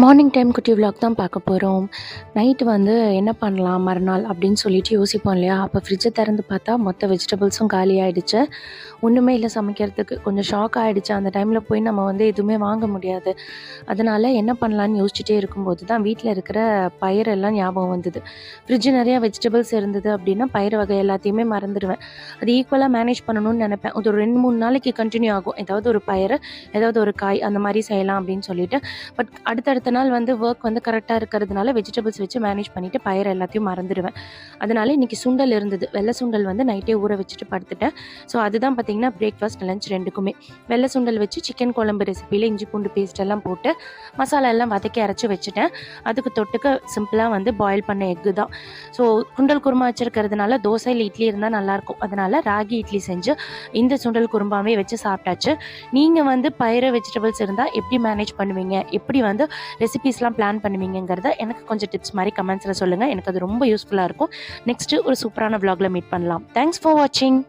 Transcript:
Morning time குட்டி vlog தான் பார்க்க போகிறோம். நைட்டு வந்து என்ன பண்ணலாம் மறுநாள் அப்படின்னு சொல்லிட்டு யோசிப்போம் இல்லையா? அப்போ ஃப்ரிட்ஜை திறந்து பார்த்தா மொத்த வெஜிடபிள்ஸும் காலி ஆகிடுச்சு. ஒன்றுமே இல்லை சமைக்கிறதுக்கு. கொஞ்சம் ஷாக் ஆகிடுச்சு. அந்த டைமில் போய் நம்ம வந்து எதுவுமே வாங்க முடியாது. அதனால் என்ன பண்ணலான்னு யோசிச்சுட்டே இருக்கும்போது தான் வீட்டில் இருக்கிற பயிரெல்லாம் ஞாபகம் வந்தது. ஃப்ரிட்ஜு நிறையா வெஜிடபிள்ஸ் இருந்தது அப்படின்னா பயிர் வகை எல்லாத்தையுமே மறந்துடுவேன். அது ஈக்குவலாக மேனேஜ் பண்ணணும்னு நினைப்பேன். ஒரு 2-3 நாளைக்கு கண்டினியூ ஆகும். ஏதாவது ஒரு பயிர், ஏதாவது ஒரு காய் அந்த மாதிரி செய்யலாம் அப்படின்னு சொல்லிட்டு. பட் அடுத்த நாள் வந்து ஒர்க் வந்து கரெக்டாக இருக்கிறதுனால வெஜிடபிள்ஸ் வச்சு மேனேஜ் பண்ணிவிட்டு பயிர் எல்லாத்தையும் மறந்துடுவேன். அதனால இன்றைக்கி சுண்டல் இருந்தது. வெள்ளை சுண்டல் வந்து நைட்டே ஊற வச்சுட்டு படுத்துட்டேன். ஸோ அதுதான் பார்த்திங்கன்னா பிரேக்ஃபாஸ்ட் லஞ்ச் ரெண்டுக்குமே. வெள்ளை சுண்டல் வச்சு சிக்கன் குழம்பு ரெசிப்பியில் இஞ்சி பூண்டு பேஸ்ட் எல்லாம் போட்டு மசாலா எல்லாம் வதக்கி அரைச்சி வச்சுட்டேன். அதுக்கு தொட்டுக்க சிம்பிளாக வந்து பாயில் பண்ண எக்கு தான். ஸோ சுண்டல் குருமா வச்சுருக்கிறதுனால தோசை இல்லை இட்லி இருந்தால் நல்லாயிருக்கும். அதனால் ராகி இட்லி செஞ்சு இந்த சுண்டல் குருமாவே வச்சு சாப்பிட்டாச்சு. நீங்கள் வந்து பயிறு வெஜிடபிள்ஸ் இருந்தால் எப்படி மேனேஜ் பண்ணுவீங்க? எப்படி வந்து ரெசிபீஸ்லாம் பிளான் பண்ணுவீங்கிறத எனக்கு கொஞ்சம் டிப்ஸ் மாதிரி கமெண்ட்ஸில் சொல்லுங்கள். எனக்கு அது ரொம்ப யூஸ்ஃபுல்லாக இருக்கும். நெக்ஸ்ட்டு ஒரு சூப்பரான vlogல மீட் பண்ணலாம். தேங்க்ஸ் ஃபார் வாட்சிங்.